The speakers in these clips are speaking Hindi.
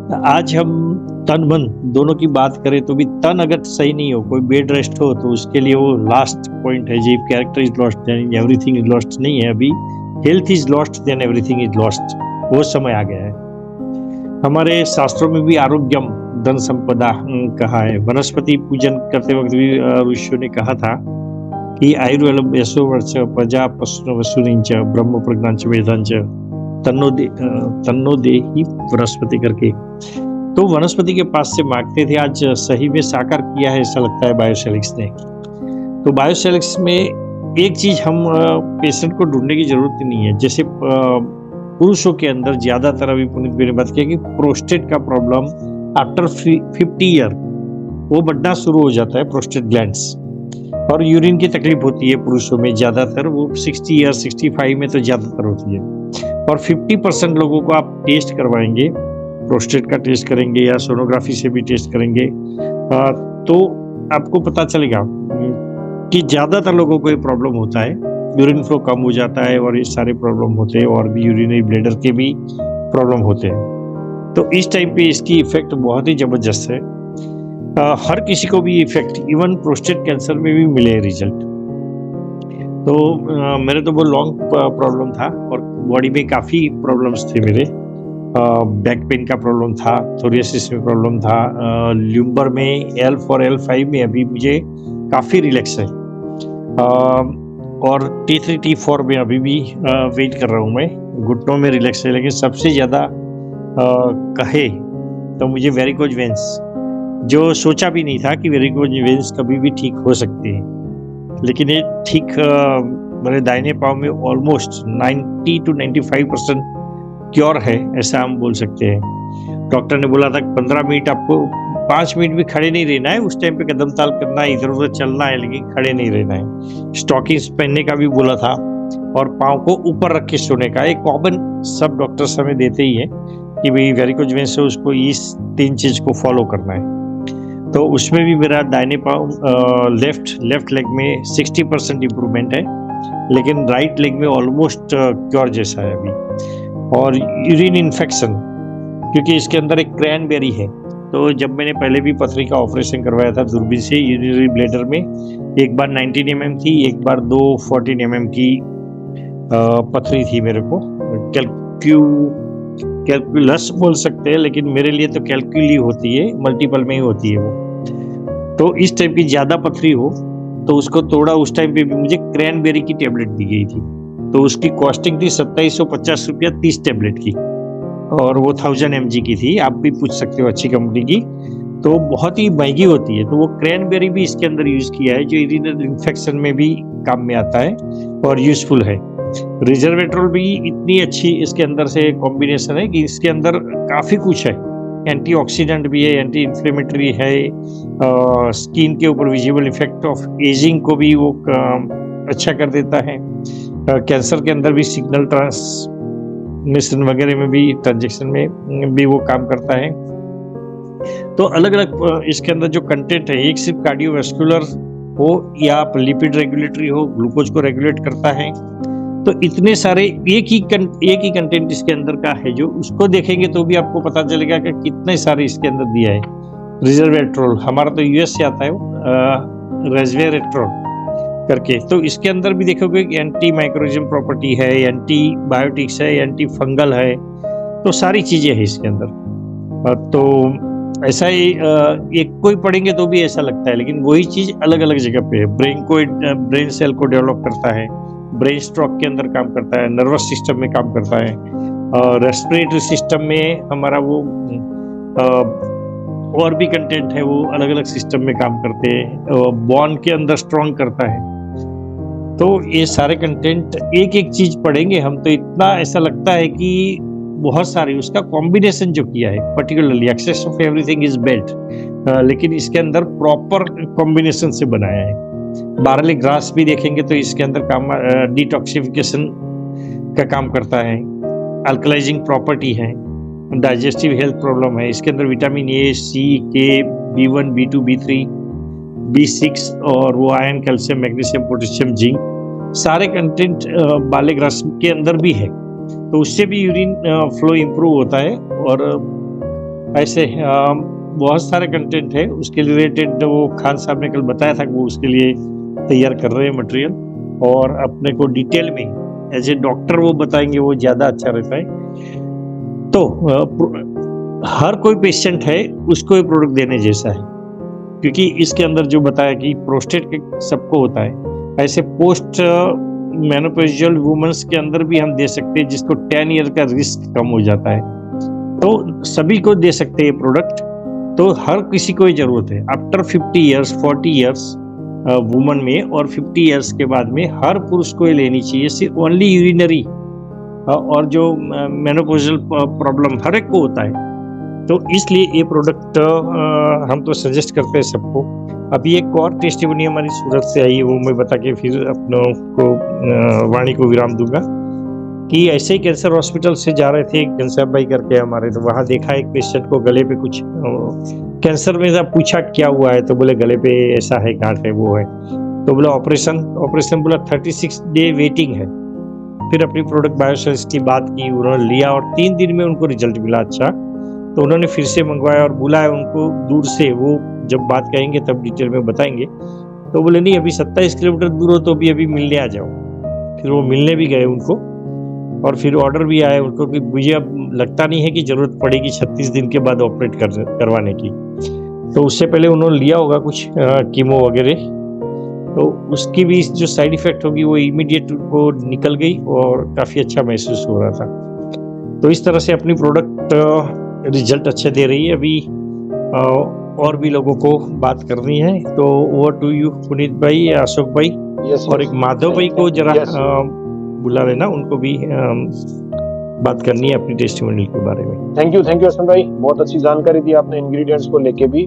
आज हम तन मन दोनों की बात करें तो भी तन अगर सही नहीं हो, कोई बेड रेस्ट हो तो उसके लिए वो लास्ट पॉइंट है जी। Character is lost then everything is lost नहीं है अभी। Health is lost then everything is lost. वो समय आ गया है। हमारे शास्त्रों में भी आरोग्यम धन संपदा कहा है। वनस्पति पूजन करते वक्त भी ऋषियों ने कहा था कि आयुर्वेलम यशो वर्ष प्रजा पशु वसुनिंच ब्रह्म प्रज्ञांच वेदांच तन्नो दे ही वनस्पति करके। तो वनस्पति के पास से मांगते थे, आज सही में साकार किया है ऐसा लगता है बायोसेलिक्स ने। तो बायोसेलिक्स में एक चीज हम पेशेंट को ढूंढने की जरूरत नहीं है। जैसे पुरुषों के अंदर ज्यादातर, अभी पुनीत भाई ने बात किया कि प्रोस्टेट का प्रॉब्लम आफ्टर 50 ईयर वो बढ़ना शुरू हो जाता है, प्रोस्टेट ग्लैंड्स। और यूरिन की तकलीफ होती है पुरुषों में ज्यादातर, वो 60 ईयर 65 में तो ज्यादातर होती है। और 50% लोगों को आप टेस्ट करवाएंगे, प्रोस्टेट का टेस्ट करेंगे या सोनोग्राफी से भी टेस्ट करेंगे, तो आपको पता चलेगा कि ज्यादातर लोगों को ये प्रॉब्लम होता है। यूरिन फ्लो कम हो जाता है और ये सारे प्रॉब्लम होते हैं, और भी यूरिनरी ब्लैडर के भी प्रॉब्लम होते हैं। तो इस टाइम पे इसकी इफेक्ट बहुत ही जबरदस्त है। हर किसी को भी इफेक्ट, इवन प्रोस्टेट कैंसर में भी मिले रिजल्ट। तो मेरे तो वो लॉन्ग प्रॉब्लम था और बॉडी में काफ़ी प्रॉब्लम्स थे मेरे। बैक पेन का प्रॉब्लम था, थोरियासिस में प्रॉब्लम था, ल्यूम्बर में L4 L5 में अभी मुझे काफ़ी रिलैक्स है। और T3 T4 में अभी भी वेट कर रहा हूँ मैं, घुटनों में रिलैक्स है। लेकिन सबसे ज़्यादा कहे तो मुझे वेरिकोज वेंस, जो सोचा भी नहीं था कि वेरिकोज वेंस कभी भी ठीक हो सकती है, लेकिन ये ठीक मेरे दाहिने पाँव में ऑलमोस्ट 90 to 95% क्योर है, ऐसा हम बोल सकते हैं। डॉक्टर ने बोला था 15 मिनट आपको, 5 मिनट भी खड़े नहीं रहना है, उस टाइम पे कदम ताल करना है, इधर उधर चलना है, लेकिन खड़े नहीं रहना है। स्टॉकिंग्स पहनने का भी बोला था, और पाँव को ऊपर रख के सोने का। एक कॉमन सब डॉक्टर्स हमें देते ही है कि भाई वेरिकोज वेंस है, उसको इस 3 चीज को फॉलो करना है। तो उसमें भी मेरा दाहिने पाँव लेफ्ट लेग में 60% इम्प्रूवमेंट है, लेकिन राइट लेग में ऑलमोस्ट क्योर जैसा है अभी। और यूरिन इन्फेक्शन, क्योंकि इसके अंदर एक क्रैनबेरी है। तो जब मैंने पहले भी पथरी का ऑपरेशन करवाया था दूरबीन से, यूरिनरी ब्लैडर में एक बार 19 mm थी, एक बार 2 14 mm की पथरी थी मेरे को। कैलकुलस बोल सकते हैं, लेकिन मेरे लिए तो कैलकुली होती है, मल्टीपल में ही होती है वो। तो इस टाइप की ज्यादा पथरी हो तो उसको तोड़ा, उस टाइम पे भी मुझे क्रैनबेरी की टेबलेट दी गई थी। तो उसकी कॉस्टिंग थी 2750 रुपया 30 टेबलेट की, और वो 1000 mg की थी। आप भी पूछ सकते हो अच्छी कंपनी की, तो बहुत ही महंगी होती है। तो वो क्रैनबेरी भी इसके अंदर यूज किया है, जो यूरिनरी इन्फेक्शन में भी काम में आता है और यूजफुल है। रिजर्वेट्रोल भी इतनी अच्छी इसके अंदर से कॉम्बिनेशन है कि इसके अंदर काफी कुछ है। एंटीऑक्सीडेंट भी है, एंटी इन्फ्लेमेटरी है, स्किन के ऊपर विजिबल इफेक्ट ऑफ एजिंग को भी वो अच्छा कर देता है। कैंसर के अंदर भी सिग्नल ट्रांसमिशन वगैरह में भी, ट्रांजेक्शन में भी वो काम करता है। तो अलग अलग इसके अंदर जो कंटेंट है, एक सिर्फ कार्डियोवैस्कुलर हो या आप लिपिड रेगुलेटरी हो, ग्लूकोज को रेगुलेट करता है। तो इतने सारे एक ही कंटेंट इसके अंदर का है, जो उसको देखेंगे तो भी आपको पता चलेगा कि कितने सारे इसके अंदर दिया है। रिजर्वेट्रोल हमारा तो यूएस से आता है, रेजवेरेट्रोल करके। तो इसके अंदर भी देखोगे कि एंटी माइक्रोरिज्म प्रॉपर्टी है, एंटीबायोटिक्स है, एंटी फंगल है, तो सारी चीजें है इसके अंदर। तो ऐसा ही एक कोई पढ़ेंगे तो भी ऐसा लगता है, लेकिन वही चीज अलग अलग जगह पे है। ब्रेन सेल को डेवलप करता है, ब्रेन स्ट्रोक के अंदर काम करता है, नर्वस सिस्टम में काम करता है, रेस्पिरेटरी सिस्टम में हमारा वो और भी कंटेंट है, वो अलग अलग सिस्टम में काम करते हैं। बॉन के अंदर स्ट्रॉन्ग करता है। तो ये सारे कंटेंट एक एक चीज पढ़ेंगे हम तो इतना ऐसा लगता है कि बहुत सारी उसका कॉम्बिनेशन जो किया है, particularly excess of everything is belt, लेकिन इसके अंदर प्रॉपर कॉम्बिनेशन से बनाया है। बारली ग्रास भी देखेंगे तो इसके अंदर काम डिटॉक्सिफिकेशन का काम करता है, अल्कलाइजिंग प्रॉपर्टी है, डाइजेस्टिव हेल्थ प्रॉब्लम है। इसके अंदर विटामिन ए, सी, के, B1, B2, B3, B6 और वो iron, calcium, magnesium, potassium, zinc, सारे कंटेंट बारली ग्रास के अंदर भी है। तो उससे भी यूरिन फ्लो इम्प्रूव होता है। और ऐसे बहुत सारे कंटेंट है उसके रिलेटेड। वो खान साहब ने कल बताया था कि वो उसके लिए तैयार कर रहे हैं मटेरियल, और अपने को डिटेल में एज ए डॉक्टर वो बताएंगे, वो ज़्यादा अच्छा रहता है। तो हर कोई पेशेंट है उसको ये प्रोडक्ट देने जैसा है, क्योंकि इसके अंदर जो बताया कि प्रोस्टेट के सबको होता है, ऐसे पोस्ट मेनोपॉजियल वुमेन्स के अंदर भी हम दे सकते हैं, जिसको 10 ईयर का रिस्क कम हो जाता है, तो सभी को दे सकते हैं ये प्रोडक्ट। तो हर किसी को ये जरूरत है आफ्टर 50 ईयर्स 40 ईयर्स वुमन में, और 50 ईयर्स के बाद में हर पुरुष को ये लेनी चाहिए। सिर्फ ओनली यूरिनरी और जो मेनोपॉजियल प्रॉब्लम हर एक को होता है, तो इसलिए ये प्रोडक्ट हम तो सजेस्ट करते हैं सबको। अभी एक और टेस्टिमनी हमारी सूरत से आई है, वो मैं बता के फिर अपनों को वाणी को विराम दूंगा। कि ऐसे ही कैंसर हॉस्पिटल से जा रहे थे घनश्याम भाई करके हमारे, तो वहाँ देखा एक पेशेंट को गले पे कुछ कैंसर में पूछा क्या हुआ है, तो बोले गले पे ऐसा है, गांठ है, वो है। तो बोला ऑपरेशन बोला 36 डे वेटिंग है। फिर अपनी प्रोडक्ट बायोसेल्स की बात की, उन्होंने लिया और 3 दिन में उनको रिजल्ट मिला अच्छा। तो उन्होंने फिर से मंगवाया और बुलाया उनको दूर से, वो जब बात कहेंगे तब डिटेल में बताएंगे। तो बोले नहीं अभी 27 किलोमीटर दूर हो तो अभी मिलने आ जाओ। फिर वो मिलने भी गए उनको, और फिर ऑर्डर भी आया उनको कि मुझे अब लगता नहीं है कि जरूरत पड़ेगी 36 दिन के बाद ऑपरेट करवाने की। तो उससे पहले उन्होंने लिया होगा कुछ कीमो वगैरह, तो उसकी भी जो साइड इफेक्ट होगी वो इमीडिएट वो निकल गई और काफ़ी अच्छा महसूस हो रहा था। तो इस तरह से अपनी प्रोडक्ट रिजल्ट अच्छे दे रही है। अभी और भी लोगों को बात करनी है, तो ओवर टू यू पुनीत भाई, अशोक भाई, और एक माधव भाई को जरा बुला लेना, उनको भी बात करनी है अपनी टेस्टिमोनियल के बारे में। थैंक यू अश्विन भाई, बहुत अच्छी जानकारी दी आपने इंग्रेडिएंट्स को लेके भी।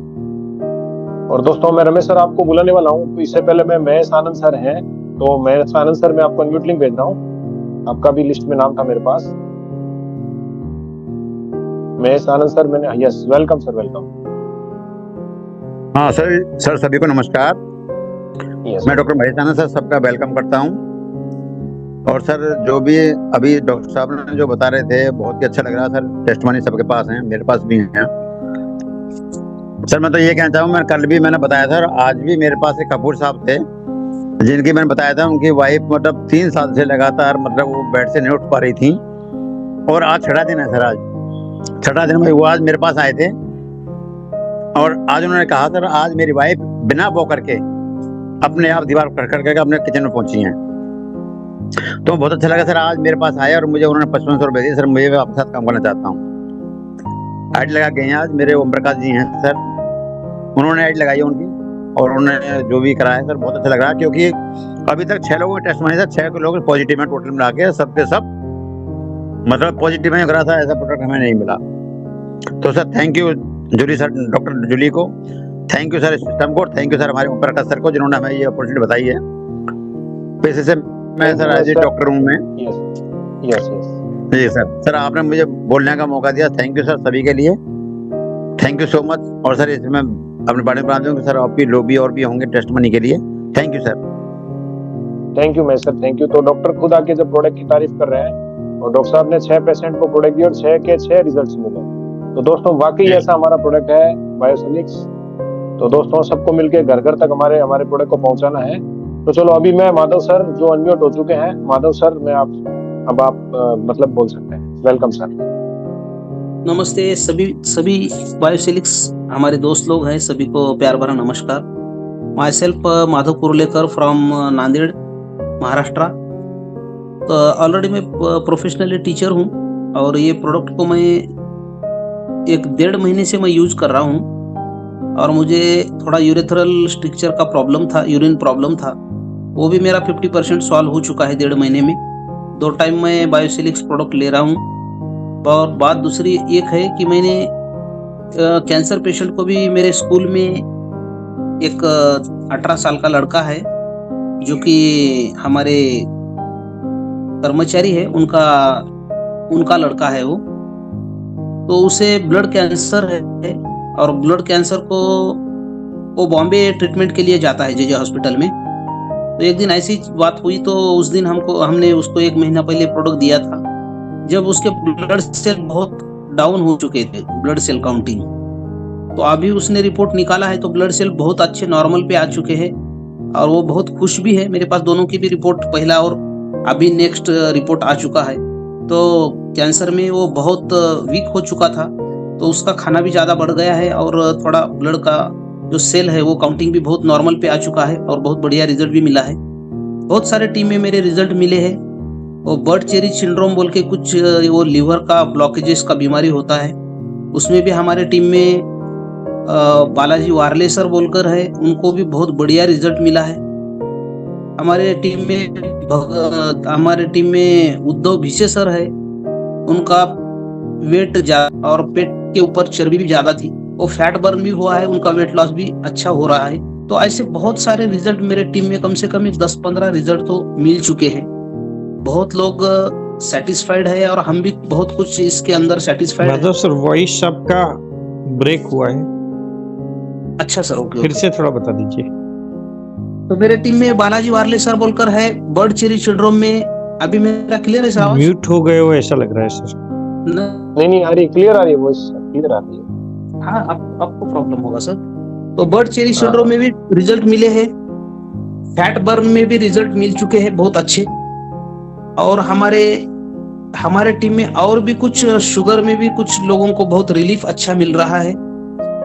और दोस्तों मैं रमेश सर आपको बुलाने वाला हूँ, तो इससे पहले मैं महेश आनंद सर हैं, तो महेश आनंद सर मैं आपको अनम्यूट लिंक भेज रहा हूँ, आपका भी लिस्ट में नाम था मेरे पास। महेश आनंद सर मैंने, यस वेलकम सर, वेलकम। हाँ सर सभी को नमस्कार। मैं डॉक्टर महेश आनंद सर सबका वेलकम करता हूँ। और सर जो भी अभी डॉक्टर साहब ने जो बता रहे थे बहुत ही अच्छा लग रहा सर। टेस्टमनी सबके पास है, मेरे पास भी है सर। मैं तो ये कहना चाहूँ, मैं कल भी मैंने बताया था, और आज भी मेरे पास एक कपूर साहब थे जिनकी मैंने बताया था, उनकी वाइफ मतलब 3 साल से लगातार मतलब वो बेड से नहीं उठ पा रही थी, और आज 6वां दिन है सर। आज 6वां दिन में वो आज मेरे पास आए थे, और आज उन्होंने कहा सर आज मेरी वाइफ बिना बो करके अपने आप दीवार कर करके अपने किचन में पहुंची हैं। तो बहुत अच्छा लगा सर, आज मेरे पास आए और मुझे उन्होंने 5500 रुपए दिए। सर मुझे आपके साथ काम करना चाहता हूँ। ऐड लगा गए हैं आज मेरे ओम प्रकाश जी हैं सर, उन्होंने ऐड लगाई है उनकी, और उन्होंने जो भी कराया सर बहुत अच्छा लग रहा है, क्योंकि अभी तक 6 लोगों के टेस्ट में सर 6 लोग पॉजिटिव है टोटल मिला के, सबके सब मतलब पॉजिटिव है करा था, ऐसा प्रोडक्ट हमें नहीं मिला। तो sir thank you Julie sir, doctor Julie को थैंक यू सर, सिस्टम को थैंक यू सर, हमारे ओम प्रकाश सर को जिन्होंने हमें ये अपॉर्चुनिटी बताई है। पैसे से मैं सर एज ए डॉक्टर हूँ मैं। जी सर आपने मुझे बोलने का मौका दिया, थैंक यू सर सभी के लिए, थैंक यू सो मच। और सर इसमें अपने बारे में बता दूं कि सर आपकी लोबी और भी होंगे टेस्ट मनी के लिए। Thank you sir. Thank you मैं सर, थैंक यू। तो डॉक्टर खुद आके जब प्रोडक्ट की तारीफ कर रहे हैं, और डॉक्टर साहब ने 6 पेशेंट को प्रोडक्ट दिया और 6 के 6 रिजल्ट्स मिले। तो दोस्तों वाकई ऐसा हमारा प्रोडक्ट है बायोसेलिक्स। तो दोस्तों सबको मिलकर घर घर तक हमारे प्रोडक्ट को पहुंचाना है। तो चलो अभी मैं माधव सर जो अनम्यूट हो चुके हैं, माधव सर मैं आप मतलब बोल सकते हैं, वेलकम सर। नमस्ते सभी बायोसेलिक्स हमारे दोस्त लोग हैं, सभी को प्यार भरा नमस्कार। My self Madhav Kurlekar from Nanded Maharashtra. तो ऑलरेडी मैं प्रोफेशनली टीचर हूँ, और ये प्रोडक्ट को मैं 1-1.5 महीने से मैं यूज कर रहा हूँ, और मुझे थोड़ा यूरेथ्रल स्ट्रक्चर का प्रॉब्लम था, यूरिन प्रॉब्लम था, वो भी मेरा 50% सॉल्व हो चुका है 1.5 महीने में। 2 टाइम मैं बायोसेलिक्स प्रोडक्ट ले रहा हूँ। और बात दूसरी एक है कि मैंने कैंसर पेशेंट को भी, मेरे स्कूल में एक 18 साल का लड़का है जो कि हमारे कर्मचारी है, उनका लड़का है तो उसे ब्लड कैंसर है, और ब्लड कैंसर को वो बॉम्बे ट्रीटमेंट के लिए जाता है जे हॉस्पिटल में। तो एक दिन ऐसी बात हुई, तो उस दिन हमने उसको 1 महीना पहले प्रोडक्ट दिया था। जब उसके ब्लड सेल बहुत डाउन हो चुके थे ब्लड सेल काउंटिंग। तो अभी उसने रिपोर्ट निकाला है तो ब्लड सेल बहुत अच्छे नॉर्मल पे आ चुके हैं और वो बहुत खुश भी है। मेरे पास दोनों की भी रिपोर्ट, पहला और अभी नेक्स्ट रिपोर्ट आ चुका है। तो कैंसर में वो बहुत वीक हो चुका था, तो उसका खाना भी ज्यादा बढ़ गया है और थोड़ा ब्लड का जो सेल है वो काउंटिंग भी बहुत नॉर्मल पे आ चुका है और बहुत बढ़िया रिजल्ट भी मिला है। बहुत सारे टीम में मेरे रिजल्ट मिले हैं। वो बर्ड चेरी सिंड्रोम बोल के कुछ वो लीवर का ब्लॉकेजेस का बीमारी होता है, उसमें भी हमारे टीम में बालाजी वारले सर बोलकर है, उनको भी बहुत बढ़िया रिजल्ट मिला है। हमारे टीम में उद्धव भिसे सर है, उनका वेट ज्यादा और पेट के ऊपर चर्बी भी ज्यादा थी, वो फैट बर्न भी हुआ है, उनका वेट लॉस भी अच्छा हो रहा है। तो ऐसे बहुत सारे रिजल्ट मेरे टीम में कम से कम 10-15 रिजल्ट तो मिल चुके हैं। बहुत लोग सेटिस्फाइड है और हम भी बहुत कुछ इसके अंदर सेटिस्फाइड है। सर वॉइस आपका ब्रेक हुआ है। अच्छा सर, ओके। फिर से थोड़ा बता दीजिए। तो मेरे टीम में बालाजी वारले सर बोलकर है, बर्ड चेरी सिंड्रोम में। अभी मेरा क्लियर है सर? म्यूट हो गए हो ऐसा लग रहा है सर। नहीं आ रही, क्लियर आ रही है वॉइस, क्लियर आ रही है। हाँ, आपको प्रॉब्लम होगा सर। तो बर्ड चेरी सिंड्रोम में भी रिजल्ट मिले हैं, फैट बर्न में भी रिजल्ट मिल चुके हैं बहुत अच्छे। और हमारे टीम में और भी कुछ शुगर में भी कुछ लोगों को बहुत रिलीफ अच्छा मिल रहा है।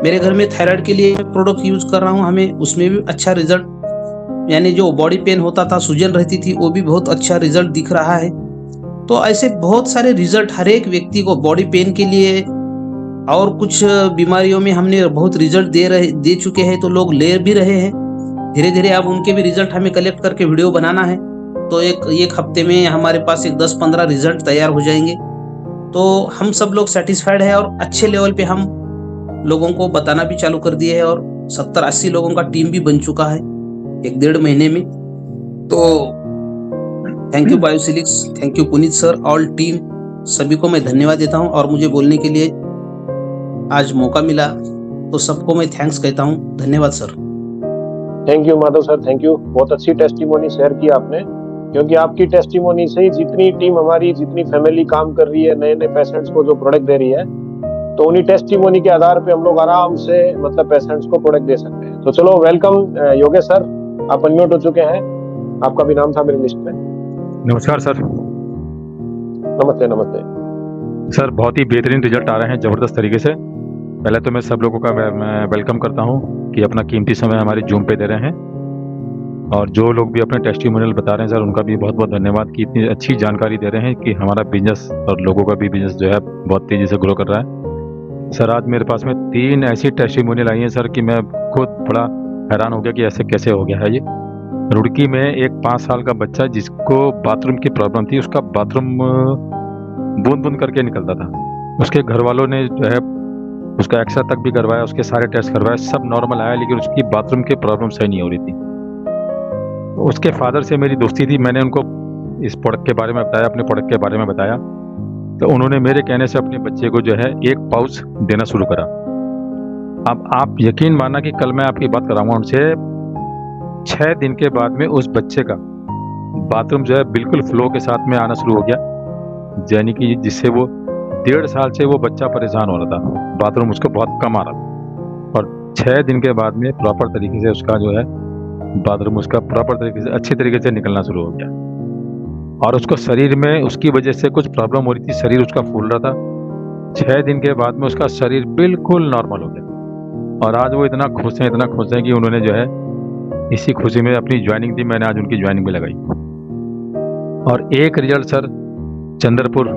मेरे घर में थायराइड के लिए प्रोडक्ट यूज कर रहा हूँ, हमें उसमें भी अच्छा रिजल्ट, यानी जो बॉडी पेन होता था, सूजन रहती थी, वो भी बहुत अच्छा रिजल्ट दिख रहा है। तो ऐसे बहुत सारे रिजल्ट हर एक व्यक्ति को बॉडी पेन के लिए और कुछ बीमारियों में हमने बहुत रिजल्ट दे चुके हैं, तो लोग ले भी रहे हैं। धीरे धीरे अब उनके भी रिजल्ट हमें कलेक्ट करके वीडियो बनाना है, तो एक हफ्ते में हमारे पास 10-15 रिजल्ट तैयार हो जाएंगे। तो हम सब लोग सेटिस्फाइड है और अच्छे लेवल पे हम लोगों को बताना भी चालू कर दिए है और 70-80 लोगों का टीम भी बन चुका है 1-1.5 महीने में। तो thank you Biosilix, thank you Puneet sir, all team, सभी को मैं धन्यवाद देता हूं और मुझे बोलने के लिए आज मौका मिला, तो सबको मैं थैंक्स कहता हूं। धन्यवाद sir. Thank you Madhav sir, thank you. बहुत अच्छी टेस्टिमोनी शेयर की आपने, क्योंकि आपकी टेस्टिमोनी से ही जितनी टीम हमारी, जितनी फैमिली काम कर रही है, नए नए पेशेंट्स को जो प्रोडक्ट दे रही है, तो उन्हीं टेस्टिमोनी के आधार पे हम लोग आराम से मतलब पेशेंट्स को प्रोडक्ट दे सकते हैं। तो चलो, वेलकम योगेश सर, आप अनम्यूट हो चुके हैं, आपका भी नाम था मेरी लिस्ट में। नमस्कार सर। नमस्ते नमस्ते सर, बहुत ही बेहतरीन रिजल्ट आ रहे हैं जबरदस्त तरीके से। पहले तो मैं सब लोगों का मैं वेलकम करता हूं कि अपना कीमती समय हमारे जूम पे दे रहे हैं, और जो लोग भी अपने टेस्टिमोनियल बता रहे हैं सर, उनका भी बहुत बहुत धन्यवाद कि इतनी अच्छी जानकारी दे रहे हैं कि हमारा बिजनेस और लोगों का भी बिजनेस जो है बहुत तेजी से ग्रो कर रहा है। सर, आज मेरे पास में 3 ऐसी टेस्टिमोनियल आई हैं सर कि मैं खुद बड़ा हैरान हो गया कि ऐसे कैसे हो गया है ये। रुड़की में एक 5 साल का बच्चा जिसको बाथरूम की प्रॉब्लम थी, उसका बाथरूम बूंद बूंद करके निकलता था। उसके घर वालों ने जो है उसका एक्सरे तक भी करवाया, उसके सारे टेस्ट करवाए, सब नॉर्मल आया, लेकिन उसकी बाथरूम की प्रॉब्लम सही नहीं हो रही थी। उसके फादर से मेरी दोस्ती थी, मैंने उनको इस प्रोडक्ट के बारे में बताया, अपने प्रोडक्ट के बारे में बताया, तो उन्होंने मेरे कहने से अपने बच्चे को जो है 1 पाउच देना शुरू करा। अब आप यकीन मानना कि कल मैं आपकी बात कराऊंगा उनसे, 6 दिन के बाद में उस बच्चे का बाथरूम जो है बिल्कुल फ्लो के साथ में आना शुरू हो गया, यानी कि जिससे वो 1.5 साल से वो बच्चा परेशान हो रहा था, बाथरूम उसको बहुत कम आ रहा था, और 6 दिन के बाद में प्रॉपर तरीके से उसका जो है बाथरूम उसका प्रॉपर तरीके से अच्छी तरीके से निकलना शुरू हो गया। और उसको शरीर में उसकी वजह से कुछ प्रॉब्लम हो रही थी, शरीर उसका फूल रहा था। 6 दिन के बाद में उसका शरीर बिल्कुल नॉर्मल हो गया, और आज वो इतना खुश हैं कि उन्होंने जो है इसी खुशी में अपनी ज्वाइनिंग दी, मैंने आज उनकी ज्वाइनिंग भी लगाई। और एक रिजल्ट सर चंद्रपुर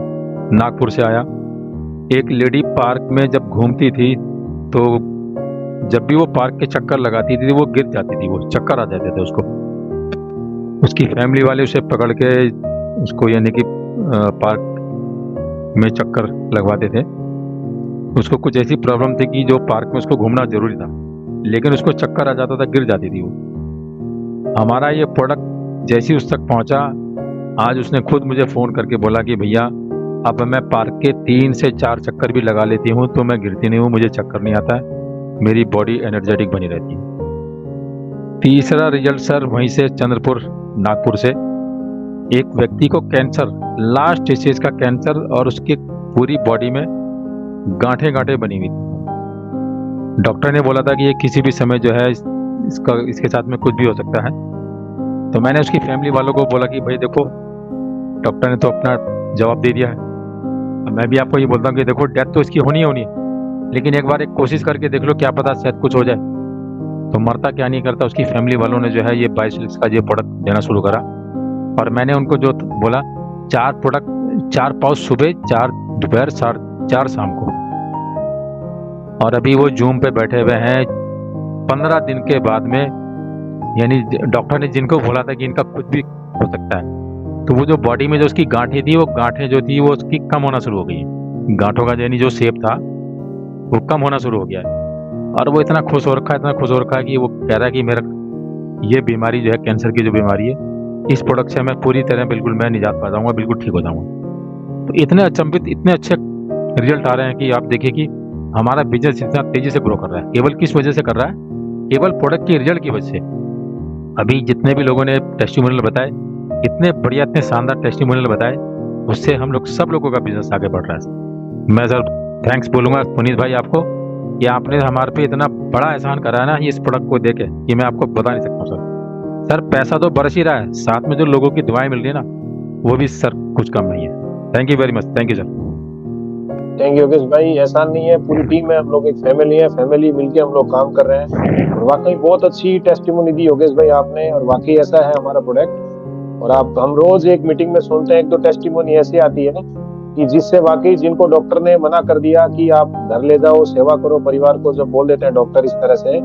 नागपुर से आया। एक लेडी पार्क में जब घूमती थी तो जब भी वो पार्क के चक्कर लगाती थी वो गिर जाती थी, वो चक्कर आ जाते थे उसको। उसकी फैमिली वाले उसे पकड़ के उसको यानी कि पार्क में चक्कर लगवाते थे। उसको कुछ ऐसी प्रॉब्लम थी कि जो पार्क में उसको घूमना जरूरी था, लेकिन उसको चक्कर आ जाता था, गिर जाती थी वो। हमारा ये प्रोडक्ट जैसे उस तक पहुंचा, आज उसने खुद मुझे फ़ोन करके बोला कि भैया अब मैं पार्क के 3 से 4 चक्कर भी लगा लेती हूँ तो मैं गिरती नहीं हूँ, मुझे चक्कर नहीं आता है, मेरी बॉडी एनर्जेटिक बनी रहती है। तीसरा रिजल्ट सर वहीं से चंद्रपुर नागपुर से, एक व्यक्ति को कैंसर, लास्ट स्टेज का कैंसर, और उसकी पूरी बॉडी में गांठें गांठें बनी हुई थी। डॉक्टर ने बोला था कि ये किसी भी समय जो है इसके साथ में कुछ भी हो सकता है। तो मैंने उसकी फैमिली वालों को बोला कि भाई देखो, डॉक्टर ने तो अपना जवाब दे दिया है। मैं भी आपको ये बोलता हूँ कि देखो, डेथ तो इसकी होनी है, लेकिन एक बार एक कोशिश करके देख लो, क्या पता शायद कुछ हो जाए। तो मरता क्या नहीं करता, उसकी फैमिली वालों ने जो है ये बायोसिलिक्स का ये प्रोडक्ट देना शुरू करा। और मैंने उनको जो बोला, 4 पाउच सुबह, 4 दोपहर, 4 शाम को। और अभी वो जूम पे बैठे हुए हैं 15 दिन के बाद में। यानी डॉक्टर ने जिनको बोला था कि इनका कुछ भी हो सकता है, तो वो जो बॉडी में जो उसकी गांठें थी, वो गांठें जो थी वो उसकी कम होना शुरू हो गई है। गांठों का यानी जो शेप था वो कम होना शुरू हो गया है। और वो इतना खुश हो रखा है, इतना खुश हो रखा है कि वो कह रहा है कि मेरा ये बीमारी जो है, कैंसर की जो बीमारी है, इस प्रोडक्ट से मैं पूरी तरह बिल्कुल मैं निजात पा जाऊंगा, बिल्कुल ठीक हो जाऊंगा। तो इतने अचंभित, इतने अच्छे रिजल्ट आ रहे हैं कि आप देखिए कि हमारा बिजनेस इतना तेजी से ग्रो कर रहा है। केवल किस वजह से कर रहा है? केवल प्रोडक्ट के रिजल्ट की वजह से। अभी जितने भी लोगों ने टेस्टिमोनियल बताए, इतने बढ़िया, इतने शानदार टेस्टिमोनियल बताए, उससे हम लोग सब लोगों का बिजनेस आगे बढ़ रहा है। मैं सर थैंक्स बोलूंगा पुनीत भाई आपको कि आपने हमारे पे इतना बड़ा एहसान करा है ना इस प्रोडक्ट को देके, कि मैं आपको बता नहीं सकता हूँ सर। सर पैसा तो बरस ही रहा है, साथ में जो लोगों की दुआएं मिल रही है ना, वो भी सर कुछ कम नहीं है। Thank you very much. Thank you sir. Thank you Yogesh भाई। एहसान नहीं है, पूरी टीम है, हम लोग एक फैमिली है, फैमिली मिलके हम लोग काम कर रहे हैं। और वाकई बहुत अच्छी टेस्टिमोनी दी योगेश भाई आपने, और वाकई ऐसा है हमारा प्रोडक्ट। और हम रोज एक मीटिंग में सुनते हैं, 1-2 टेस्टिमोनी ऐसी आती है कि जिससे वाकई जिनको डॉक्टर ने मना कर दिया कि आप घर ले जाओ, सेवा करो परिवार को, जब बोल देते हैं डॉक्टर इस तरह से,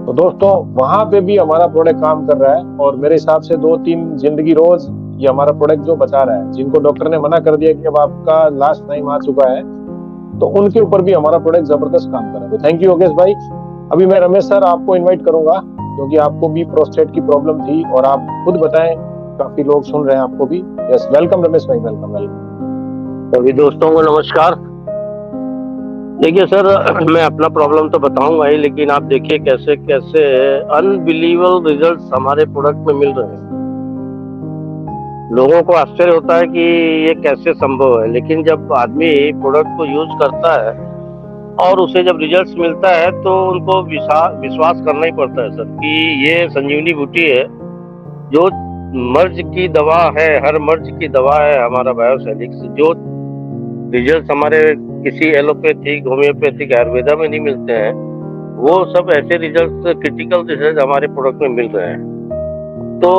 तो दोस्तों वहां पे भी हमारा प्रोडक्ट काम कर रहा है। और मेरे हिसाब से 2-3 जिंदगी रोज ये हमारा प्रोडक्ट जो बचा रहा है, जिनको डॉक्टर ने मना कर दिया कि अब आपका लास्ट टाइम आ चुका है, तो उनके ऊपर भी हमारा प्रोडक्ट जबरदस्त काम कर रहा है। तो थैंक यू योगेश भाई। अभी मैं रमेश सर आपको इन्वाइट करूंगा, क्योंकि आपको भी प्रोस्टेट की प्रॉब्लम थी और आप खुद बताएं, काफी लोग सुन रहे हैं आपको भी। यस, वेलकम रमेश भाई, वेलकम। सभी दोस्तों को नमस्कार। देखिए सर, मैं अपना प्रॉब्लम तो बताऊंगा ही, लेकिन आप देखिए कैसे कैसे अनबिलीवेबल रिजल्ट्स हमारे प्रोडक्ट में मिल रहे हैं। लोगों को आश्चर्य होता है कि ये कैसे संभव है, लेकिन जब आदमी प्रोडक्ट को यूज करता है और उसे जब रिजल्ट्स मिलता है, तो उनको विश्वास करना ही पड़ता है सर कि ये संजीवनी बूटी है, जो मर्ज की दवा है, हर मर्ज की दवा है हमारा बायोसेलिक्स। जो रिजल्ट हमारे किसी एलोपैथिक, होम्योपैथिक, आयुर्वेदा में नहीं मिलते हैं, वो सब ऐसे रिजल्ट, क्रिटिकल रिजल्ट हमारे प्रोडक्ट में मिल रहे हैं। तो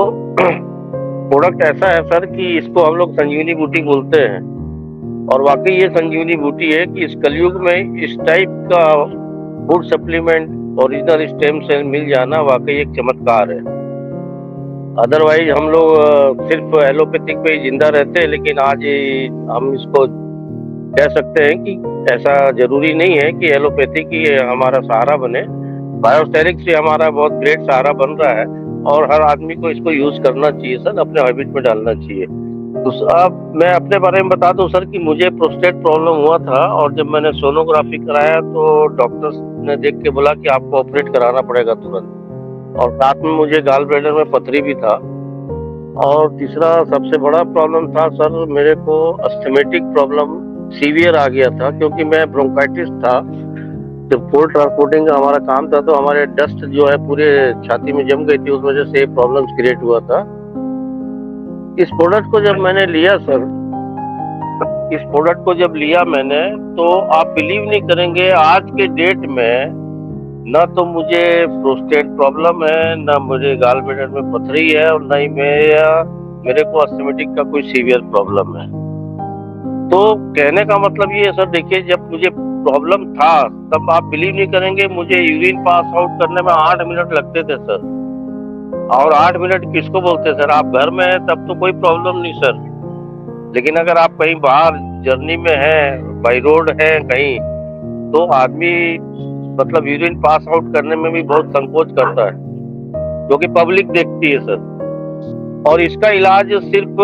प्रोडक्ट ऐसा है सर कि इसको हम लोग संजीवनी बूटी बोलते हैं। और वाकई ये संजीवनी बूटी है कि इस कलयुग में इस टाइप का food supplement, original stem cell मिल जाना वाकई एक चमत्कार है। अदरवाइज हम लोग सिर्फ एलोपैथिक पे ही जिंदा रहते हैं, लेकिन आज हम इसको कह सकते हैं कि ऐसा जरूरी नहीं है कि एलोपैथिक ही हमारा सहारा बने। बायोसेलिक्स से हमारा बहुत ग्रेट सहारा बन रहा है, और हर आदमी को इसको यूज करना चाहिए सर, अपने हैबिट में डालना चाहिए। तो अब मैं अपने बारे में बता दूं सर कि मुझे प्रोस्टेट प्रॉब्लम हुआ था, और जब मैंने सोनोग्राफी कराया तो डॉक्टर ने देख के बोला कि आपको ऑपरेट कराना पड़ेगा तुरंत। और साथ में मुझे गाल ब्लैडर में पथरी भी था। और तीसरा सबसे बड़ा प्रॉब्लम था सर, मेरे को अस्थमेटिक प्रॉब्लम सीवियर आ गया था, क्योंकि मैं ब्रोंकाइटिस था। जब फूड ट्रांसपोर्टिंग का हमारा काम था, तो हमारे डस्ट जो है पूरे छाती में जम गई थी, उस वजह से प्रॉब्लम्स क्रिएट हुआ था। इस प्रोडक्ट को जब मैंने लिया सर, इस प्रोडक्ट को जब लिया मैंने, तो आप बिलीव नहीं करेंगे, आज के डेट में ना तो मुझे प्रोस्टेट प्रॉब्लम है, ना मुझे गाल ब्लैडर में पथरी है, और ना ही मेरे को अस्थमेटिक का कोई सीवियर प्रॉब्लम है। तो कहने का मतलब ये है सर, देखिए जब मुझे प्रॉब्लम था, तब आप बिलीव नहीं करेंगे, मुझे यूरिन पास आउट करने में 8 मिनट लगते थे सर। और 8 मिनट किसको बोलते हैं सर? आप घर में हैं तब तो कोई प्रॉब्लम नहीं सर, लेकिन अगर आप कहीं बाहर जर्नी में हैं, बाई रोड है कहीं, तो आदमी मतलब यूरिन पास आउट करने में भी बहुत संकोच करता है, क्योंकि पब्लिक देखती है सर। और इसका इलाज सिर्फ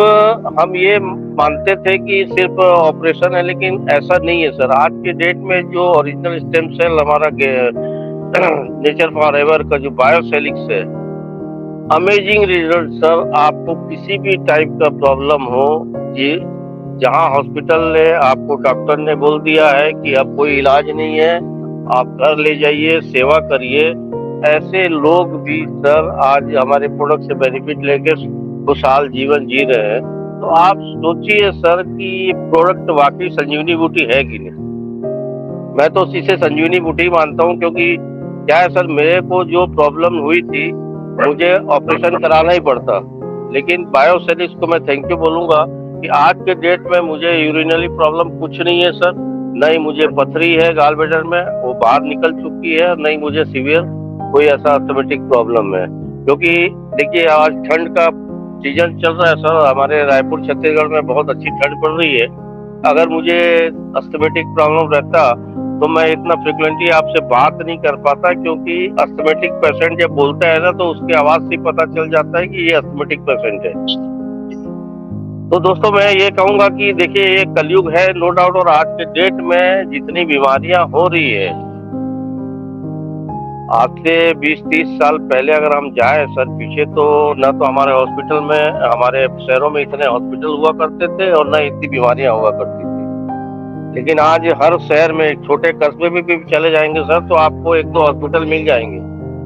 हम ये मानते थे कि सिर्फ ऑपरेशन है, लेकिन ऐसा नहीं है सर। आज के डेट में जो ओरिजिनल स्टेम सेल हमारा नेचर फॉरएवर का जो बायोसेलिक्स है, अमेजिंग रिजल्ट सर। आपको किसी भी टाइप का प्रॉब्लम हो, ये जहाँ हॉस्पिटल ने आपको डॉक्टर ने बोल दिया है कि अब कोई इलाज नहीं है, आप घर ले जाइए, सेवा करिए, ऐसे लोग भी सर आज हमारे प्रोडक्ट से बेनिफिट लेके खुशहाल जीवन जी रहे हैं। तो आप सोचिए सर कि ये प्रोडक्ट वाकई संजीवनी बूटी है कि नहीं। मैं तो इसे संजीवनी बूटी मानता हूँ, क्योंकि क्या है सर, मेरे को जो प्रॉब्लम हुई थी मुझे ऑपरेशन कराना ही पड़ता, लेकिन बायोसेलिक्स को मैं थैंक यू बोलूंगा कि आज के डेट में मुझे यूरिनरी प्रॉब्लम कुछ नहीं है सर, नहीं मुझे पथरी है गाल ब्लैडर में, वो बाहर निकल चुकी है, नहीं मुझे सीवियर कोई ऐसा अस्थमेटिक प्रॉब्लम है। क्योंकि देखिए आज ठंड का सीजन चल रहा है सर, हमारे रायपुर छत्तीसगढ़ में बहुत अच्छी ठंड पड़ रही है। अगर मुझे अस्थमेटिक प्रॉब्लम रहता तो मैं इतना फ्रिक्वेंटली आपसे बात नहीं कर पाता, क्योंकि अस्थमेटिक पेशेंट जब बोलता है ना तो उसकी आवाज से पता चल जाता है कि ये अस्थमेटिक पेशेंट है। तो दोस्तों मैं ये कहूंगा कि देखिए ये कलयुग है नो डाउट, और आज के डेट में जितनी बीमारियां हो रही है, आज से 20-30 साल पहले अगर हम जाए सर पीछे, तो न तो हमारे हॉस्पिटल में, हमारे शहरों में इतने हॉस्पिटल हुआ करते थे और न इतनी बीमारियां हुआ करती थी। लेकिन आज हर शहर में, एक छोटे कस्बे में भी चले जाएंगे सर तो आपको 1-2 हॉस्पिटल मिल जाएंगे,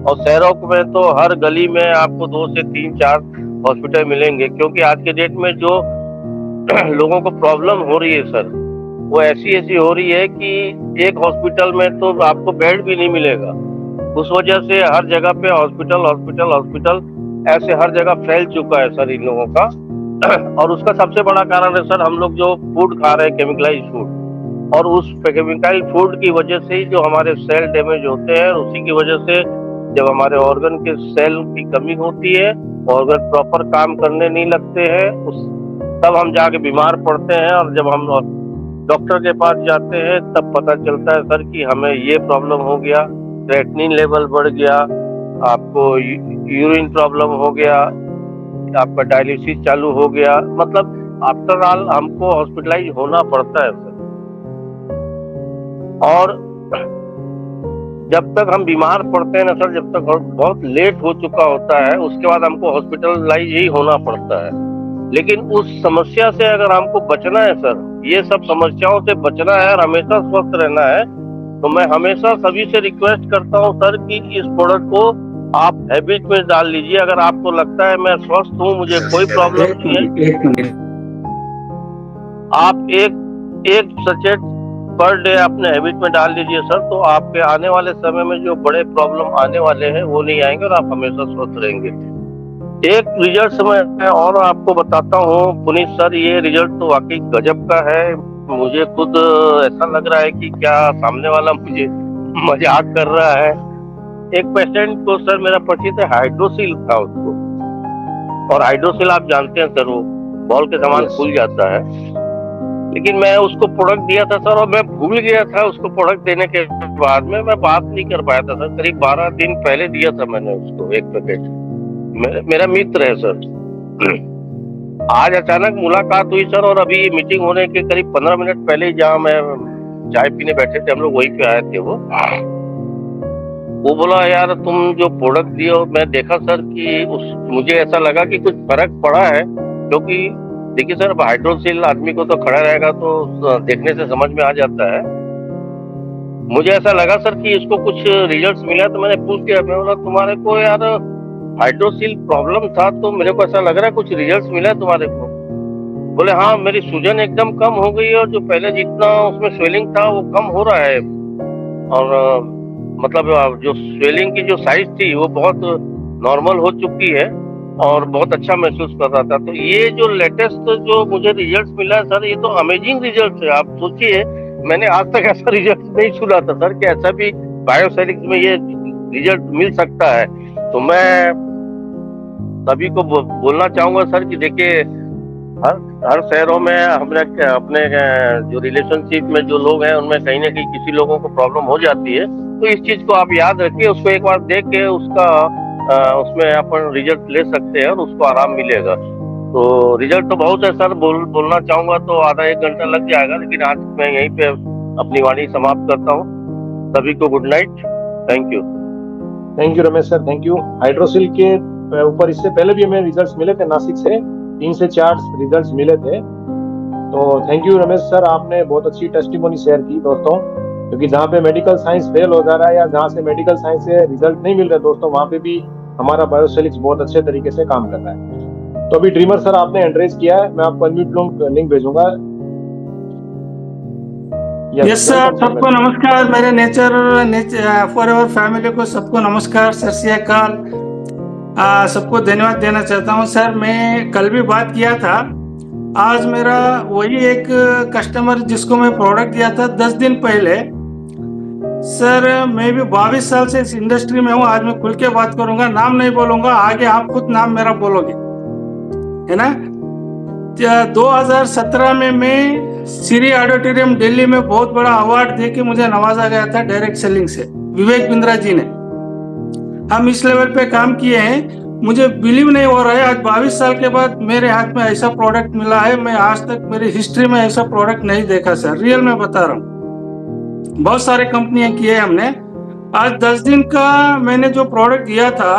और शहरों में तो हर गली में आपको 2 से 3-4 हॉस्पिटल मिलेंगे। क्योंकि आज के डेट में जो लोगों को प्रॉब्लम हो रही है सर, वो ऐसी हो रही है कि एक हॉस्पिटल में तो आपको बेड भी नहीं मिलेगा। उस वजह से हर जगह पे हॉस्पिटल हॉस्पिटल हॉस्पिटल ऐसे हर जगह फैल चुका है सर इन लोगों का। और उसका सबसे बड़ा कारण है सर हम लोग जो फूड खा रहे हैं, केमिकलाइज फूड, और उस केमिकल फूड की वजह से ही जो हमारे सेल डैमेज होते हैं, उसी की वजह से जब हमारे ऑर्गन के सेल की कमी होती है, ऑर्गन प्रॉपर काम करने नहीं लगते हैं, तब हम जाके बीमार पड़ते हैं। और जब हम डॉक्टर के पास जाते हैं तब पता चलता है सर कि हमें ये प्रॉब्लम हो गया, क्रेटिनिन लेवल बढ़ गया, आपको यूरिन प्रॉब्लम हो गया, आपका डायलिसिस चालू हो गया, मतलब आफ्टर ऑल हमको हॉस्पिटलाइज होना पड़ता है सर। और जब तक हम बीमार पड़ते हैं ना सर, जब तक बहुत लेट हो चुका होता है, उसके बाद हमको हॉस्पिटलाइज ही होना पड़ता है। लेकिन उस समस्या से अगर हमको बचना है सर, ये सब समस्याओं से बचना है और हमेशा स्वस्थ रहना है, तो मैं हमेशा सभी से रिक्वेस्ट करता हूँ सर कि इस प्रोडक्ट को आप हैबिट में डाल लीजिए। अगर आपको लगता है मैं स्वस्थ हूँ, मुझे कोई प्रॉब्लम नहीं है, आप एक सचेत पर डे अपने हैबिट में डाल लीजिए सर, तो आपके आने वाले समय में जो बड़े प्रॉब्लम आने वाले हैं वो नहीं आएंगे और आप हमेशा स्वस्थ रहेंगे। एक रिजल्ट मैं और आपको बताता हूँ पुनीत सर, ये रिजल्ट तो वाकई गजब का है। मुझे खुद ऐसा लग रहा है कि क्या सामने वाला मुझे मजाक कर रहा है। एक पेशेंट को सर मेरा परिचित है, हाइड्रोसिल था उसको, और हाइड्रोसिल आप जानते हैं सर वो बॉल के समान फूल जाता है। लेकिन मैं उसको प्रोडक्ट दिया था सर, और मैं भूल गया था उसको प्रोडक्ट देने के बाद में मैं बात नहीं कर पाया था सर। करीब 12 दिन पहले दिया था मैंने उसको एक पैकेट, मेरा मित्र है सर। आज अचानक मुलाकात हुई सर, और अभी मीटिंग होने के करीब 15 मिनट पहले ही जहाँ मैं चाय पीने बैठे थे हम लोग, वहीं पे आए थे वो बोला यार तुम जो प्रोडक्ट दिए, मैं देखा सर कि मुझे ऐसा लगा कि कुछ फर्क पड़ा है। क्योंकि देखिए सर हाइड्रोसिल आदमी को तो खड़ा रहेगा तो देखने से समझ में आ जाता है। मुझे ऐसा लगा सर कि इसको कुछ रिजल्ट्स मिला, तो मैंने पूछ लिया, मैं बोला तुम्हारे को यार हाइड्रोसिल प्रॉब्लम था तो मेरे को ऐसा लग रहा है कुछ रिजल्ट्स मिला तुम्हारे को। बोले हाँ मेरी सूजन एकदम कम हो गई है, और जो पहले जितना उसमें स्वेलिंग था वो कम हो रहा है, और मतलब जो स्वेलिंग की जो साइज थी वो बहुत नॉर्मल हो चुकी है और बहुत अच्छा महसूस कर रहा था। तो ये जो लेटेस्ट जो मुझे रिजल्ट मिला है सर, ये तो अमेजिंग रिजल्ट है। आप सोचिए मैंने आज तक ऐसा रिजल्ट नहीं सुना था सर कि ऐसा भी बायोसेलिक्स में ये रिजल्ट मिल सकता है। तो मैं सभी को बोलना चाहूंगा सर कि देखिए हर शहरों में हमने अपने जो रिलेशनशिप में जो लोग हैं उनमें कहीं ना कहीं किसी लोगों को प्रॉब्लम हो जाती है। तो इस चीज को आप याद रखिए, उसको एक बार देख के उसका उसमें अपन रिजल्ट ले सकते हैं और उसको आराम मिलेगा। तो रिजल्ट तो बहुत है सर, बोलना चाहूंगा तो आधा 1 घंटा लग जाएगा, लेकिन आज मैं यहीं पे अपनी वाणी समाप्त करता हूँ। सभी को good night, thank you Ramesh sir, thank you. Hydrocele के ऊपर इससे पहले भी हमें रिजल्ट्स मिले थे, नासिक से 3 से 4 रिजल्ट्स मिले थे। तो थैंक यू रमेश सर, आपने बहुत अच्छी टेस्टिमोनी शेयर की दोस्तों, क्योंकि जहाँ पे मेडिकल साइंस फेल हो जा रहा है या जहाँ से मेडिकल साइंस से रिजल्ट नहीं मिल रहे दोस्तों, वहाँ पे भी हमारा बायोसेलिक्स बहुत अच्छे तरीके से काम कर रहा है। तो अभी ड्रीमर सर आपने एंड्रेस किया है, मैं आपको अनम्यूट लिंक भेजूंगा। यस सर, सबको नमस्कार। मेरे नेचर फॉरएवर फैमिली को सबको नमस्कार, सत श्री अकाल। सबको धन्यवाद देना चाहता हूं सर। मैं कल भी बात किया था, आज मेरा वही एक कस्टमर जिसको मैं प्रोडक्ट दिया था 10 दिन पहले। सर मैं भी 22 साल से इस इंडस्ट्री में हूं, आज मैं खुल के बात करूंगा, नाम नहीं बोलूंगा, आगे आप खुद नाम मेरा बोलोगे, है ना। 2017 में मैं श्री ऑडिटोरियम दिल्ली में बहुत बड़ा अवार्ड दे के मुझे नवाजा गया था डायरेक्ट सेलिंग से, विवेक बिंद्रा जी ने। हम इस लेवल पे काम किए हैं, मुझे बिलीव नहीं हो रहा है आज 22 साल के बाद मेरे हाथ में ऐसा प्रोडक्ट मिला है। मैं आज तक मेरी हिस्ट्री में ऐसा प्रोडक्ट नहीं देखा सर, रियल में बता रहा हूँ। बहुत सारे कंपनियां किए हमने। आज 10 दिन का मैंने जो प्रोडक्ट दिया था,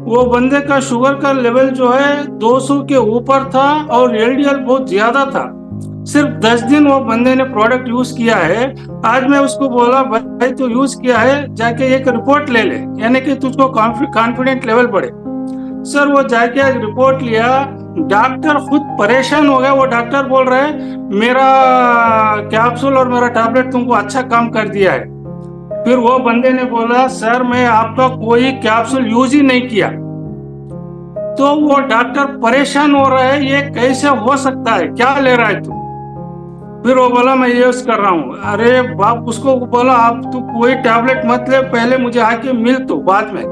वो बंदे का शुगर का लेवल जो है 200 के ऊपर था और एलडीएल बहुत ज्यादा था। सिर्फ 10 दिन वो बंदे ने प्रोडक्ट यूज किया है। आज मैं उसको बोला भाई तू यूज किया है, जाके एक रिपोर्ट ले ले, यानी कि तुझको कॉन्फिडेंट लेवल बढ़े। सर वो जाके आज रिपोर्ट लिया, डॉक्टर खुद परेशान हो गया। वो डॉक्टर बोल रहे हैं मेरा कैप्सूल और मेरा टैबलेट तुमको अच्छा काम कर दिया है। फिर वो बंदे ने बोला सर मैं आपका कोई कैप्सूल यूज ही नहीं किया। तो वो डॉक्टर परेशान हो रहा है, ये कैसे हो सकता है, क्या ले रहा है तू। फिर वो बोला मैं यूज कर रहा हूँ। अरे बाप, उसको बोला आप तू कोई टैबलेट मत ले, पहले मुझे आके मिल तो बाद में।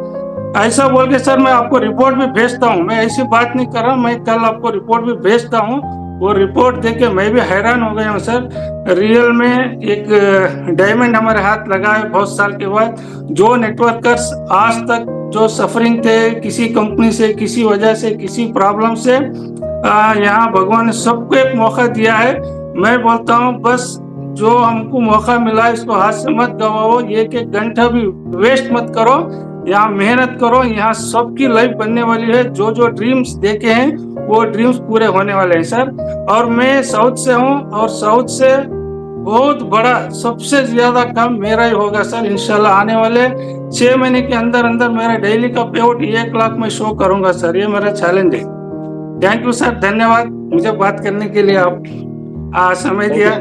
ऐसा बोल के सर मैं आपको रिपोर्ट भी भेजता हूँ, मैं ऐसी बात नहीं कर रहा, मैं कल आपको रिपोर्ट भी भेजता हूँ। वो रिपोर्ट देख के मैं भी हैरान हो गया हूँ सर। रियल में एक डायमंड हमारे हाथ लगा है बहुत साल के बाद। जो नेटवर्कर्स आज तक जो सफरिंग थे किसी कंपनी से, किसी वजह से, किसी प्रॉब्लम से, यहाँ भगवान ने सबको एक मौका दिया है। मैं बोलता हूँ बस जो हमको मौका मिला है इसको हाथ से मत गवाओ, एक घंटा भी वेस्ट मत करो, यहाँ मेहनत करो, यहाँ सबकी लाइफ बनने वाली है। जो जो ड्रीम्स देखे हैं वो ड्रीम्स पूरे होने वाले हैं सर। और मैं साउथ से हूँ और साउथ से बहुत बड़ा सबसे ज्यादा काम मेरा ही होगा सर इंशाल्लाह। आने वाले 6 महीने के अंदर अंदर मेरा डेली का पे आउट 1 लाख में शो करूंगा सर, ये मेरा चैलेंज है। थैंक यू सर, धन्यवाद मुझे बात करने के लिए, आप समय दिया।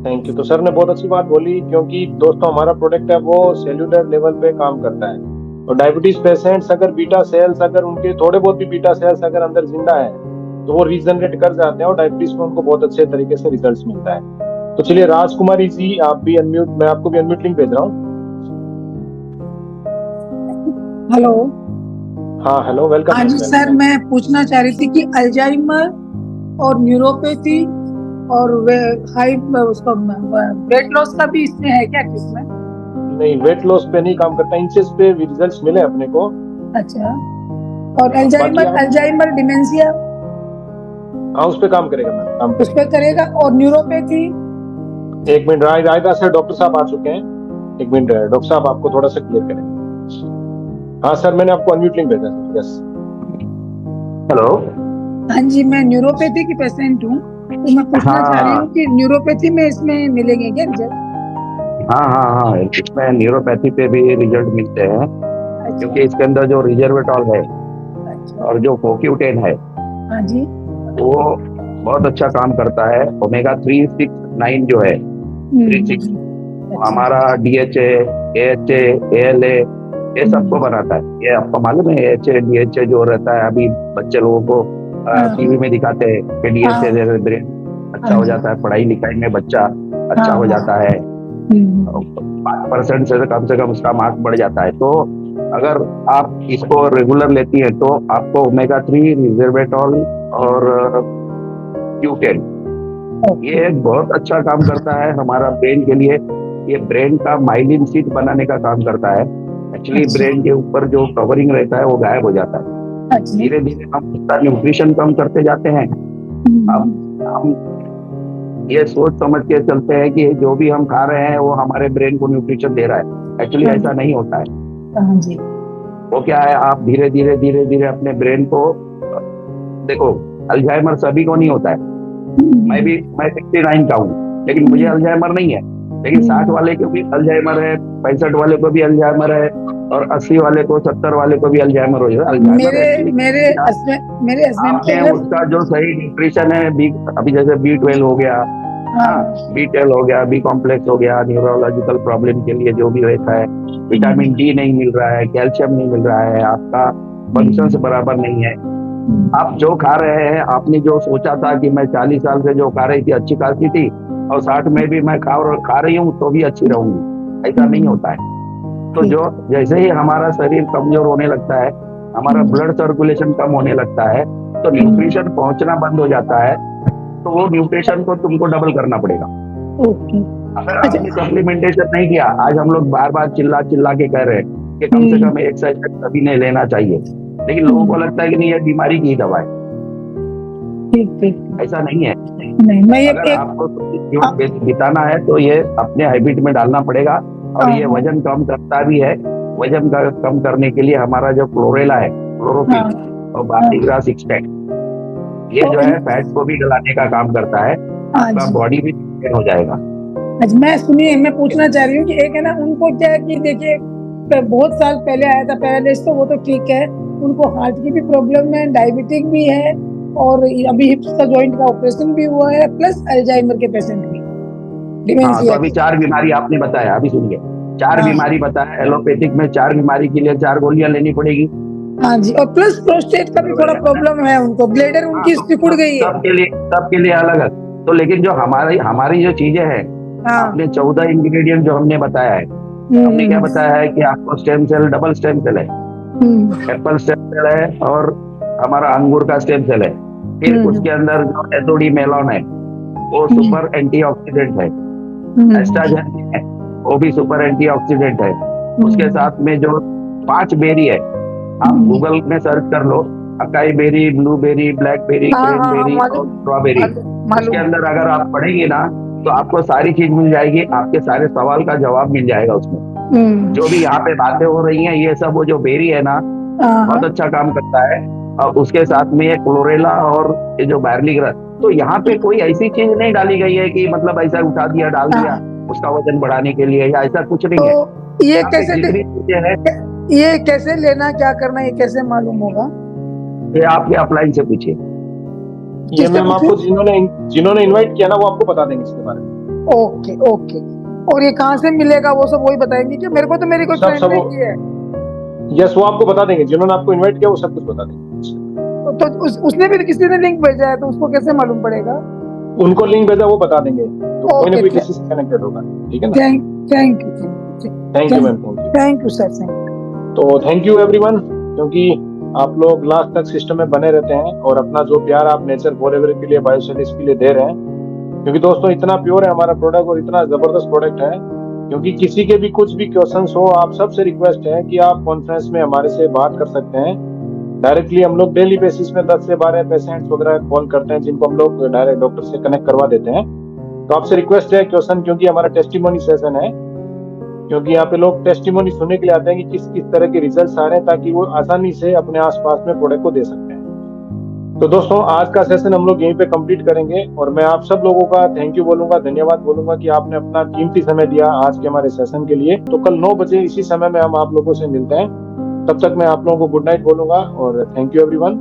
Thank you. तो सर ने बहुत अच्छी बात बोली, क्योंकि दोस्तों हमारा प्रोडक्ट है वो सेल्यूलर लेवल पे काम करता है। और डायबिटीज पेशेंट्स अगर बीटा सेल्स, अगर उनके थोड़े बहुत भी बीटा सेल्स अगर अंदर जिंदा है तो वो रीजनरेट कर जाते हैं और डायबिटीज में उनको बहुत अच्छे तरीके से रिजल्ट्स मिलता है। तो चलिए राजकुमारी जी आप भी अनम्यूट, मैं आपको भी अनम्यूट लिंक भेज रहा हूँ। हेलो। हाँ हेलो, वेलकम। हाँ जी सर, मैं पूछना चाह रही थी कि अल्जाइमर और न्यूरोपैथी और हाई उसका वेट लॉस का भी इसमें है क्या ट्रीटमेंट? नहीं, वेट लॉस पे नहीं काम करता, इंचेस पे भी रिजल्ट्स मिले अपने को। अच्छा, और अल्जाइमर डिमेंशिया? हाँ उस पे काम करेगा मैम, काम उस पे करेगा। और न्यूरोपैथी? एक मिनट, रायदा से डॉक्टर साहब आ चुके हैं, एक मिनट डॉक्टर साहब आपको थोड़ा सा क्लियर करें। हाँ सर मैंने आपको अनम्यूट लिंक भेजा सर। Yes hello. हाँ जी, मैं न्यूरोपैथी की पेशेंट हूँ, तो मैं पूछना चाह रही हूँ कि न्यूरोपैथी में इसमें मिलेंगे क्या रिजल्ट? हाँ, इसमें न्यूरोपैथी पे भी रिजल्ट मिलते हैं। अच्छा। क्योंकि इसके अंदर जो रिजर्वेटॉल है। अच्छा। और जो फोक्यूटेन है। हाँ जी, वो बहुत अच्छा काम करता है। ओमेगा 3, 6, 9 जो है 36 हमारा DHA, AHA, ALA ये सबको बनाता है। ये आपको मालूम है AHA, DHA जो रहता है, अभी बच्चे लोगों को टीवी में दिखाते हैं कि DHA से ब्रेन अच्छा हो जाता है, पढ़ाई लिखाई में बच्चा अच्छा हो जाता है, 5% से कम उसका मार्क्स बढ़ जाता है। तो अगर आप इसको रेगुलर लेती है तो आपको ओमेगा 3, रिजर्वेटॉल और क्यूटेन ये बहुत अच्छा काम करता है हमारा ब्रेन के लिए। ये ब्रेन का माइलिन शीट बनाने का काम करता है। एक्चुअली ब्रेन के ऊपर जो कवरिंग रहता है वो गायब हो जाता है। धीरे धीरे हम उसका न्यूट्रिशन कम करते जाते हैं। हम ये सोच समझ के चलते हैं कि जो भी हम खा रहे हैं वो हमारे ब्रेन को न्यूट्रिशन दे रहा है। एक्चुअली ऐसा नहीं होता है। वो क्या है, आप धीरे धीरे अपने ब्रेन को देखो, अल्जाइमर सभी को नहीं होता है, मैं 69 का हूँ, लेकिन मुझे अल्जाइमर नहीं है। लेकिन 60 वाले को भी अल्जाइमर है, 65 वाले को भी अल्जाइमर है, और 80 वाले को, 70 वाले को भी अल्जाइमर हो जाता है। मेरे हस्बैंड आपने उसका जो सही न्यूट्रिशन है, अभी जैसे B12 हो गया, B12 हो गया, B कॉम्प्लेक्स हो गया, न्यूरोलॉजिकल प्रॉब्लम के लिए जो भी रहता है, विटामिन D नहीं मिल रहा है, कैल्शियम नहीं मिल रहा है, आपका फंक्शंस बराबर नहीं है, आप जो खा रहे हैं, आपने जो सोचा था कि मैं 40 साल से जो खा रही थी अच्छी खासी थी, और 60 में भी मैं खा रही हूँ तो भी अच्छी रहूंगी, ऐसा नहीं होता है। तो जो जैसे ही हमारा शरीर कमजोर होने लगता है, हमारा ब्लड सर्कुलेशन कम होने लगता है, तो न्यूट्रिशन पहुंचना बंद हो जाता है, तो वो न्यूट्रिशन को तुमको डबल करना पड़ेगा। अगर आपने सप्लीमेंटेशन नहीं किया, आज हम लोग बार बार चिल्ला के कह रहे हैं कि कम से कम एक सप्लीमेंट सभी ने लेना चाहिए, लेकिन लोगों को लगता है कि नहीं, ये बीमारी की दवा है। ऐसा नहीं है। अगर आपको जीवन बिताना है तो ये अपने हैबिट में डालना पड़ेगा, और ये वजन कम करता भी है। वजन कम करने के लिए हमारा जो क्लोरेला है, क्लोरोफिल और बार्लीग्रास एक्सट्रैक्ट, ये जो है फैट को भी गलाने का काम करता है, आपका बॉडी भी मेंटेन हो जाएगा। मैं पूछना चाह रही हूँ कि एक है ना, उनको क्या है कि देखिए बहुत साल पहले आया था पैरालिसिस, तो वो तो ठीक है, उनको हार्ट की भी प्रॉब्लम है, डायबिटिक भी है, और अभी हिप्स का जॉइंट का ऑपरेशन भी हुआ है, प्लस अल्जाइमर के पेशेंट भी। तो अभी 4 बीमारी आपने बताया, अभी सुनिए, 4 बीमारी बताया। एलोपैथिक में 4 बीमारी के लिए 4 गोलियां लेनी पड़ेगी। हाँ जी, और प्लस प्रोस्टेट का भी थोड़ा प्रॉब्लम है उनको, ब्लैडर उनकी सिकुड़ गई है। सबके लिए अलग अलग। तो लेकिन जो हमारी जो चीजें हैं, आपने 14 इंग्रेडिएंट जो हमने बताया है, हमने क्या बताया है कि आपको stem cell, double stem cell है, एप्पल स्टेम सेल है, और हमारा अंगूर का स्टेम सेल है। फिर उसके अंदर जो एथोडी मेलॉन है, वो सुपर एंटीऑक्सीडेंट है। एस्ट्राजेन है, वो भी सुपर एंटीऑक्सीडेंट है। उसके साथ में जो 5 बेरी है, आप गूगल में सर्च कर लो, acai berry, blueberry, blackberry, cranberry और स्ट्रॉबेरी। उसके अंदर अगर आप पढ़ेंगे ना, तो आपको सारी चीज मिल जाएगी, आपके सारे सवाल का जवाब मिल जाएगा उसमें। जो भी यहाँ पे बातें हो रही हैं, ये सब वो जो बेरी है ना, बहुत अच्छा काम करता है। और उसके साथ में ये क्लोरेला और ये जो बार्लीग्रास, तो यहाँ पे कोई ऐसी चीज नहीं डाली गई है कि मतलब ऐसा उठा दिया, डाल दिया उसका वजन बढ़ाने के लिए, या ऐसा कुछ नहीं है। ये कैसे लेना, क्या करना, ये कैसे मालूम होगा? ये आपके अपलाइन से पूछिए। ये मैम आपको जिन्होंने इनवाइट किया ना, वो आपको बता देंगे इसके बारे में। ओके। और ये कहाँ से मिलेगा, वो सब वही बताएंगे क्या? मेरे को तो मेरी कोई फ्रेंड ने की है। यस, वो आपको बता देंगे, जिन्होंने आपको इनवाइट किया वो सब कुछ बता देंगे। तो उसने भी किसी ने लिंक भेजा है, तो उसको कैसे मालूम पड़ेगा? उनको लिंक भेजा, वो बता देंगे, तो कोई ना कोई किसी से कनेक्टेड होगा। ठीक है ना? Thank you ma'am, thank you sir. तो थैंक यू एवरीवन, क्योंकि आप लोग लास्ट तक सिस्टम में बने रहते हैं और अपना जो प्यार आप नेचर फॉरएवर के लिए, बायोसेलिस के लिए दे रहे हैं, क्योंकि दोस्तों इतना प्योर है हमारा प्रोडक्ट और इतना जबरदस्त प्रोडक्ट है। क्योंकि किसी के भी कुछ भी क्वेश्चंस हो, आप सबसे रिक्वेस्ट है कि आप कॉन्फ्रेंस में हमारे से बात कर सकते हैं डायरेक्टली। हम लोग डेली बेसिस में 10 से 12 पेशेंट्स वगैरह कॉल करते हैं, जिनको हम लोग डायरेक्ट डॉक्टर से कनेक्ट करवा देते हैं। तो आपसे रिक्वेस्ट है क्वेश्चन, क्योंकि हमारा टेस्टिमोनी सेशन है, क्योंकि यहाँ पे लोग टेस्टिमोनी सुनने के लिए आते हैं कि किस तरह के रिजल्ट्स आ रहे हैं, ताकि वो आसानी से अपने आसपास में प्रोडक्ट को दे सकते हैं। तो दोस्तों, आज का सेशन हम लोग यहीं पे कंप्लीट करेंगे, और मैं आप सब लोगों का थैंक यू बोलूंगा, धन्यवाद बोलूंगा कि आपने अपना कीमती समय दिया आज के हमारे सेशन के लिए। तो कल 9 बजे इसी समय में हम आप लोगों से मिलते हैं। तब तक मैं आप लोगों को गुड नाइट बोलूंगा, और थैंक यू एवरीवन।